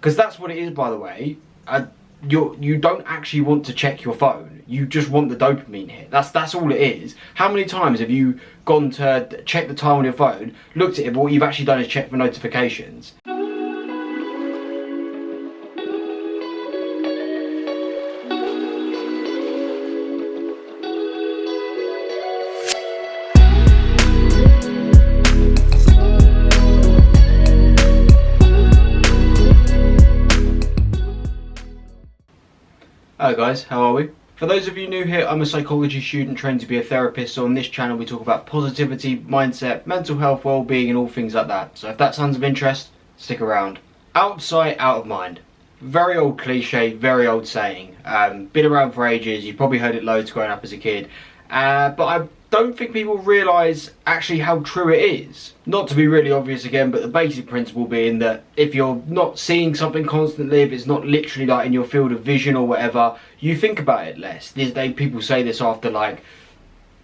Because that's what it is, by the way. You don't actually want to check your phone. You just want the dopamine hit. That's all it is. How many times have you gone to check the time on your phone, looked at it, but what you've actually done is check for notifications? Hello guys, how are we? For those of you new here, I'm a psychology student trained to be a therapist, so on this channel we talk about positivity, mindset, mental health, well-being and all things like that. So if that sounds of interest, stick around. Out of sight, out of mind. Very old cliche, very old saying. Been around for ages, you've probably heard it loads growing up as a kid. But I don't think people realise actually how true it is. Not to be really obvious again, but the basic principle being that if you're not seeing something constantly, if it's not literally like in your field of vision or whatever, you think about it less. People say this after like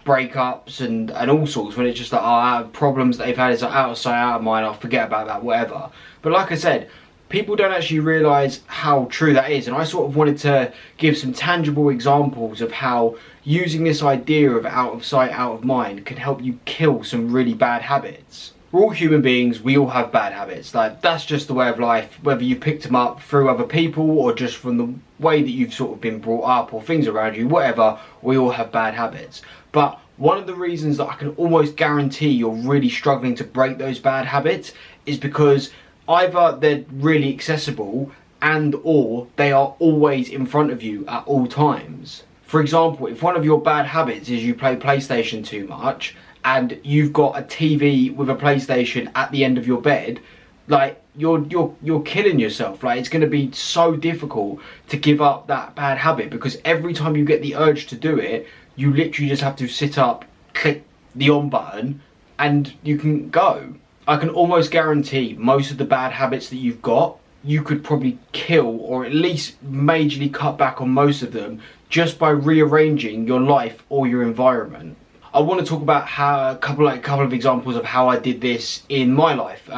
breakups and all sorts, when it's just like problems that they've had is like out of sight, out of mind, I'll forget about that, whatever. But like I said, people don't actually realise how true that is, and I sort of wanted to give some tangible examples of how using this idea of out of sight, out of mind can help you kill some really bad habits. We're all human beings, we all have bad habits. Like, that's just the way of life, whether you picked them up through other people or just from the way that you've sort of been brought up or things around you, whatever, we all have bad habits. But one of the reasons that I can almost guarantee you're really struggling to break those bad habits is because either they're really accessible and or they are always in front of you at all times. For example, if one of your bad habits is you play PlayStation too much and you've got a TV with a PlayStation at the end of your bed, like you're killing yourself. Like, it's going to be so difficult to give up that bad habit because every time you get the urge to do it, you literally just have to sit up, click the on button and you can go. I can almost guarantee most of the bad habits that you've got, you could probably kill or at least majorly cut back on most of them just by rearranging your life or your environment. I want to talk about how a couple of examples of how I did this in my life.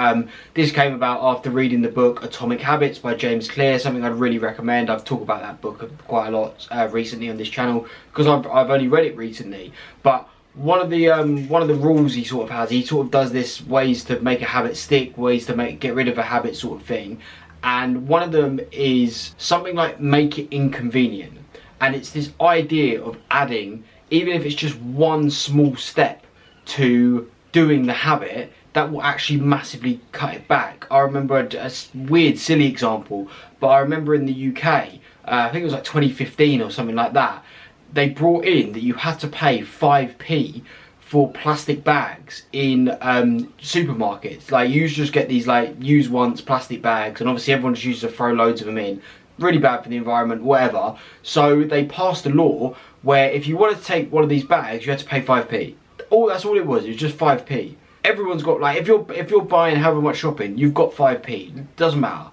This came about after reading the book Atomic Habits by James Clear, something I'd really recommend. I've talked about that book quite a lot recently on this channel because I've only read it recently. But one of the rules he sort of has, he sort of does this ways to make a habit stick, ways to get rid of a habit sort of thing. And one of them is something like make it inconvenient. And it's this idea of adding, even if it's just one small step to doing the habit, that will actually massively cut it back. I remember a weird, silly example, but I remember in the UK, I think it was like 2015 or something like that, they brought in that you had to pay 5p for plastic bags in supermarkets. Like, you just get these like use once plastic bags, and obviously everyone just used to throw loads of them in. Really bad for the environment, whatever. So they passed a law where if you wanted to take one of these bags, you had to pay 5p. That's all it was just 5p. Everyone's got, like, if you're buying however much shopping, you've got 5p. It doesn't matter.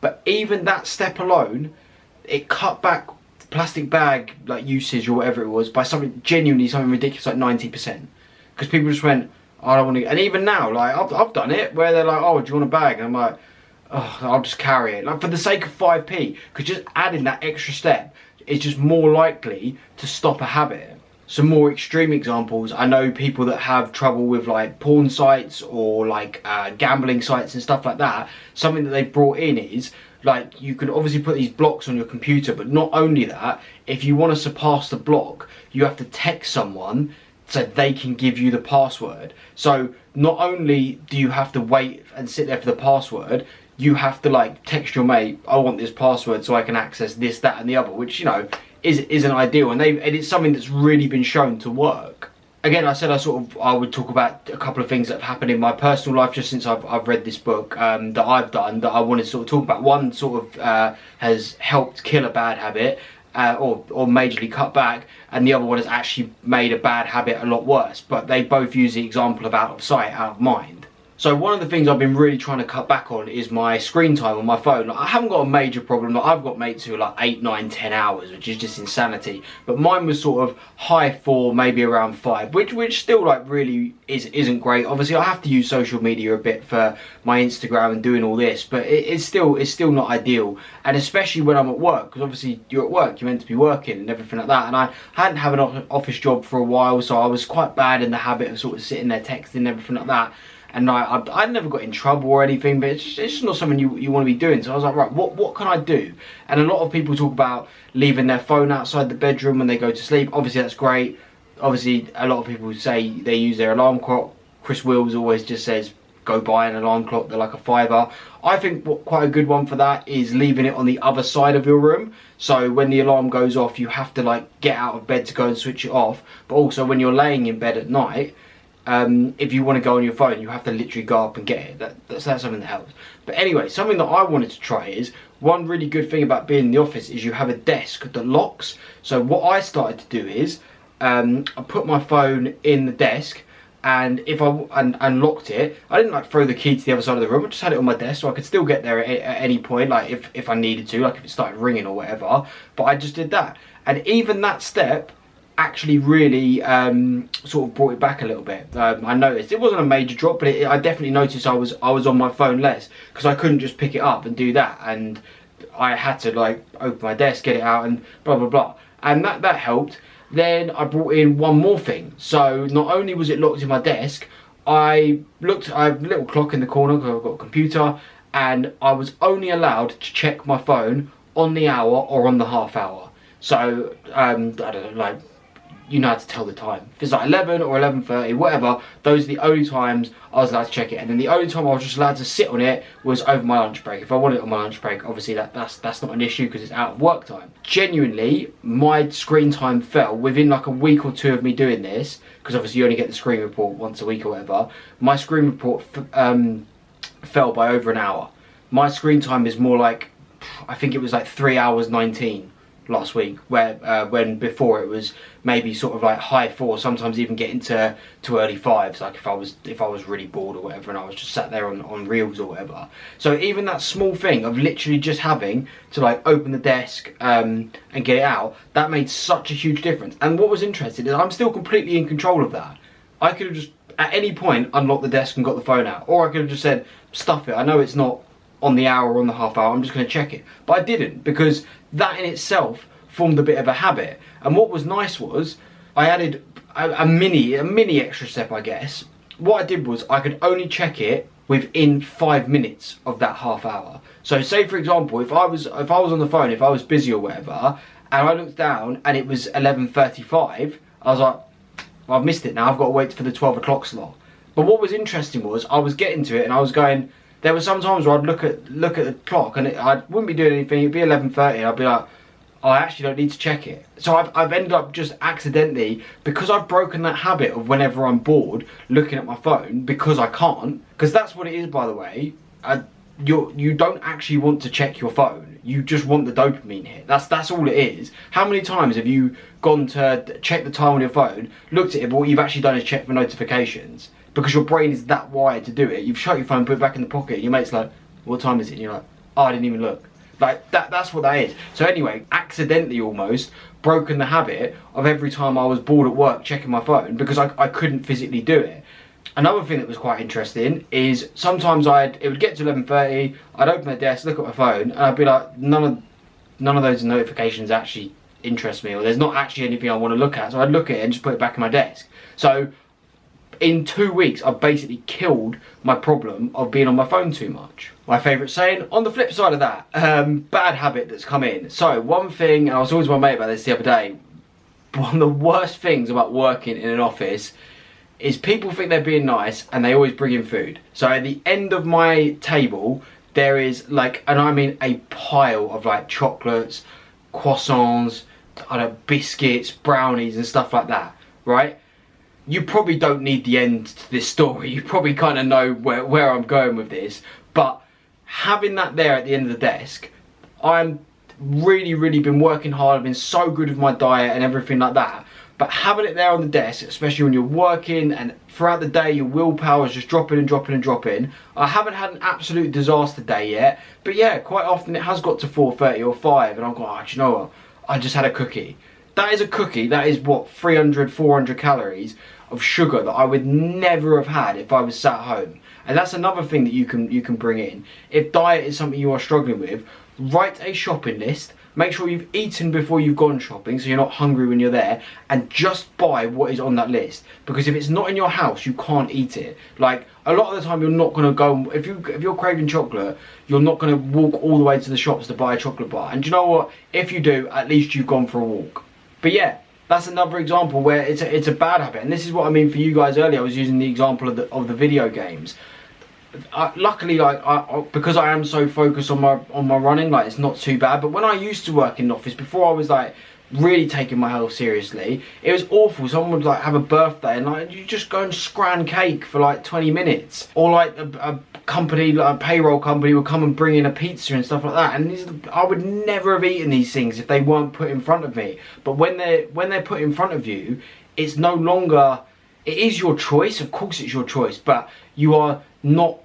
But even that step alone, it cut back plastic bag like usage or whatever it was by something ridiculous, like 90%. Because people just went, I don't want to. And even now, like, I've done it where they're like, oh, do you want a bag? And I'm like, oh, I'll just carry it, like, for the sake of 5p, because just adding that extra step is just more likely to stop a habit. Some more extreme examples, I know people that have trouble with like porn sites or like gambling sites and stuff like that. Something that they've brought in is, like, you can obviously put these blocks on your computer, but not only that, if you want to surpass the block, you have to text someone so they can give you the password. So not only do you have to wait and sit there for the password, you have to like text your mate, I want this password so I can access this, that and the other, which, you know, isn't ideal, and it's something that's really been shown to work. Again, I said I would talk about a couple of things that have happened in my personal life just since I've read this book that I've done, that I wanted to sort of talk about. One sort of has helped kill a bad habit or majorly cut back, and the other one has actually made a bad habit a lot worse. But they both use the example of out of sight, out of mind. So one of the things I've been really trying to cut back on is my screen time on my phone. Like, I haven't got a major problem. Like, I've got mates who are like 8, 9, 10 hours, which is just insanity. But mine was sort of high 4, maybe around 5, which still like really isn't great. Obviously, I have to use social media a bit for my Instagram and doing all this, but it's still not ideal. And especially when I'm at work, because obviously you're at work, you're meant to be working and everything like that. And I hadn't had an office job for a while, so I was quite bad in the habit of sort of sitting there texting and everything like that. And I never got in trouble or anything, but it's just not something you want to be doing. So I was like, right, what can I do? And a lot of people talk about leaving their phone outside the bedroom when they go to sleep. Obviously, that's great. Obviously, a lot of people say they use their alarm clock. Chris Wills always just says, go buy an alarm clock. They're like a £5. I think quite a good one for that is leaving it on the other side of your room. So when the alarm goes off, you have to like get out of bed to go and switch it off. But also when you're laying in bed at night, if you want to go on your phone, you have to literally go up and get it. That's something that helps. But anyway, something that I wanted to try is, one really good thing about being in the office is you have a desk that locks. So what I started to do is, I put my phone in the desk, and if and locked it. I didn't like throw the key to the other side of the room. I just had it on my desk, so I could still get there at any point, like if I needed to, like if it started ringing or whatever. But I just did that, and even that step actually really sort of brought it back a little bit. I noticed it wasn't a major drop, but I definitely noticed I was on my phone less, because I couldn't just pick it up and do that, and I had to like open my desk, get it out, and blah blah blah, and that helped. Then I brought in one more thing. So not only was it locked in my desk, I have a little clock in the corner because I've got a computer, and I was only allowed to check my phone on the hour or on the half hour. So I don't know, like, you know how to tell the time. If it's like 11 or 11:30, whatever, those are the only times I was allowed to check it. And then the only time I was just allowed to sit on it was over my lunch break. If I wanted it on my lunch break, obviously that's not an issue because it's out of work time. Genuinely, my screen time fell within like a week or two of me doing this, because obviously you only get the screen report once a week or whatever. My screen report fell by over an hour. My screen time is more like, I think it was like 3 hours 19 last week, where when before it was maybe sort of like high 4, sometimes even getting to early 5s, like if I was really bored or whatever, and I was just sat there on reels or whatever. So even that small thing of literally just having to like open the desk and get it out, that made such a huge difference. And what was interesting is I'm still completely in control of that. I could have just at any point unlocked the desk and got the phone out, or I could have just said, stuff it, I know it's not on the hour or on the half hour, I'm just going to check it. But I didn't, because that in itself formed a bit of a habit. And what was nice was I added a mini extra step, I guess. What I did was I could only check it within 5 minutes of that half hour. So say for example, if I was on the phone, if I was busy or whatever, and I looked down and it was 11:35, I was like, well, I've missed it now, I've got to wait for the 12 o'clock slot. But what was interesting was I was getting to it and I was going, there were some times where I'd look at the clock and I wouldn't be doing anything, it'd be 11:30, I'd be like, oh, I actually don't need to check it. So I've ended up just accidentally, because I've broken that habit of whenever I'm bored looking at my phone, because I can't, because that's what it is, by the way. You don't actually want to check your phone, you just want the dopamine hit. That's all it is. How many times have you gone to check the time on your phone, looked at it, but what you've actually done is check for notifications? Because your brain is that wired to do it. You've shut your phone, put it back in the pocket, and your mate's like, what time is it? And you're like, oh, I didn't even look. Like, that's what that is. So anyway, accidentally almost broken the habit of every time I was bored at work checking my phone, because I couldn't physically do it. Another thing that was quite interesting is sometimes it would get to 11:30, I'd open the desk, look at my phone, and I'd be like, none of those notifications actually interest me, or there's not actually anything I want to look at. So I'd look at it and just put it back in my desk. So in 2 weeks, I've basically killed my problem of being on my phone too much. My favourite saying, on the flip side of that, bad habit that's come in. So one thing, and I was talking to my mate about this the other day, one of the worst things about working in an office is people think they're being nice and they always bring in food. So at the end of my table, there is like, and I mean a pile of like chocolates, croissants, I don't know, biscuits, brownies and stuff like that, right? You probably don't need the end to this story. You probably kind of know where I'm going with this. But having that there at the end of the desk, I'm really been working hard. I've been so good with my diet and everything like that. But having it there on the desk, especially when you're working and throughout the day your willpower is just dropping and dropping and dropping. I haven't had an absolute disaster day yet, but yeah, quite often it has got to 4:30 or 5 and I'm going, oh, do you know what, I just had a cookie. That is a cookie, that is what, 300, 400 calories of sugar that I would never have had if I was sat home. And that's another thing that you can bring in. If diet is something you are struggling with, write a shopping list. Make sure you've eaten before you've gone shopping so you're not hungry when you're there, and just buy what is on that list. Because if it's not in your house, you can't eat it. Like, a lot of the time you're not going to go, if you're craving chocolate, you're not going to walk all the way to the shops to buy a chocolate bar. And do you know what? If you do, at least you've gone for a walk. But yeah, that's another example where it's a bad habit. And this is what I mean for you guys earlier. I was using the example of the video games. Luckily, like because I am so focused on my running, like it's not too bad. But when I used to work in the office, before I was like really taking my health seriously, it was awful. Someone would like have a birthday and like you just go and scran cake for like 20 minutes, or like a company, like a payroll company, would come and bring in a pizza and stuff like that. And I would never have eaten these things if they weren't put in front of me. But when they're put in front of you, it's no longer. It is your choice, of course it's your choice, but you are not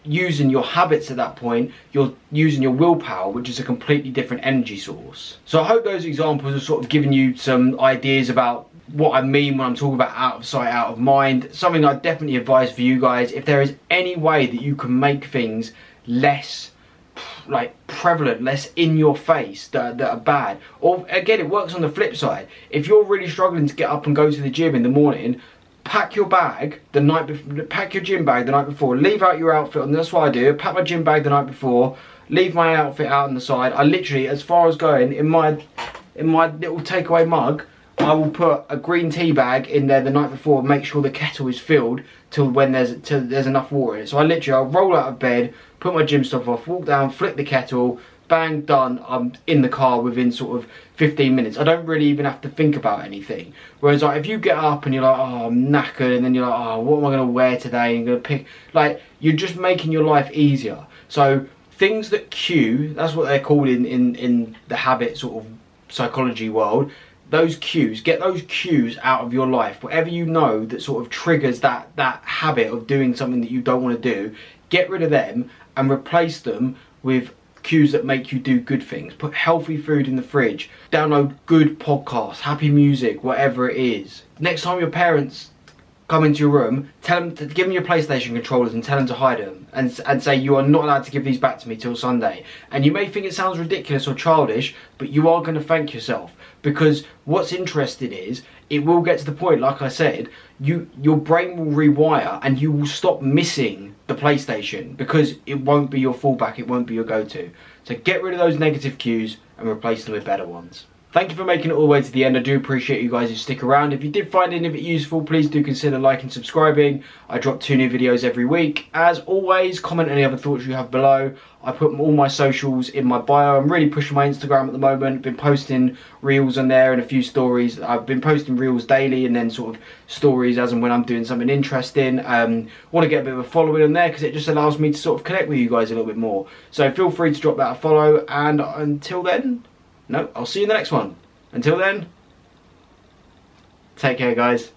using your habits at that point. You're using your willpower, which is a completely different energy source. So I hope those examples have sort of given you some ideas about what I mean when I'm talking about out of sight, out of mind. Something I definitely advise for you guys. If there is any way that you can make things less like prevalent, less in your face, that are bad, or again, it works on the flip side. If you're really struggling to get up and go to the gym in the morning, pack your bag the night before. Pack your gym bag the night before. Leave out your outfit, and that's what I do. Pack my gym bag the night before. Leave my outfit out on the side. I literally, as far as going in my little takeaway mug, I will put a green tea bag in there the night before and make sure the kettle is filled till there's enough water in it. So I'll roll out of bed, put my gym stuff off, walk down, flip the kettle, bang, done. I'm in the car within sort of 15 minutes. I don't really even have to think about anything. Whereas like if you get up and you're like, oh, I'm knackered, and then you're like, oh, what am I going to wear today? And you're going to pick, like, you're just making your life easier. So things that cue, that's what they're called in the habit sort of psychology world. Those cues, get those cues out of your life. Whatever you know that sort of triggers that habit of doing something that you don't want to do, get rid of them and replace them with cues that make you do good things. Put healthy food in the fridge, download good podcasts, happy music, whatever it is. Next time your parents come into your room, tell them to give them your PlayStation controllers and tell them to hide them, and say you are not allowed to give these back to me till Sunday. And you may think it sounds ridiculous or childish, but you are going to thank yourself, because what's interesting is it will get to the point, like I said, your brain will rewire and you will stop missing the PlayStation, because it won't be your fallback, it won't be your go-to. So get rid of those negative cues and replace them with better ones. Thank you for making it all the way to the end. I do appreciate you guys who stick around. If you did find any of it useful, please do consider liking and subscribing. I drop 2 new videos every week. As always, comment any other thoughts you have below. I put all my socials in my bio. I'm really pushing my Instagram at the moment. Been posting reels on there and a few stories. I've been posting reels daily and then sort of stories as and when I'm doing something interesting. Want to get a bit of a following on there because it just allows me to sort of connect with you guys a little bit more. So feel free to drop that a follow, and until then, no, I'll see you in the next one. Until then, take care, guys.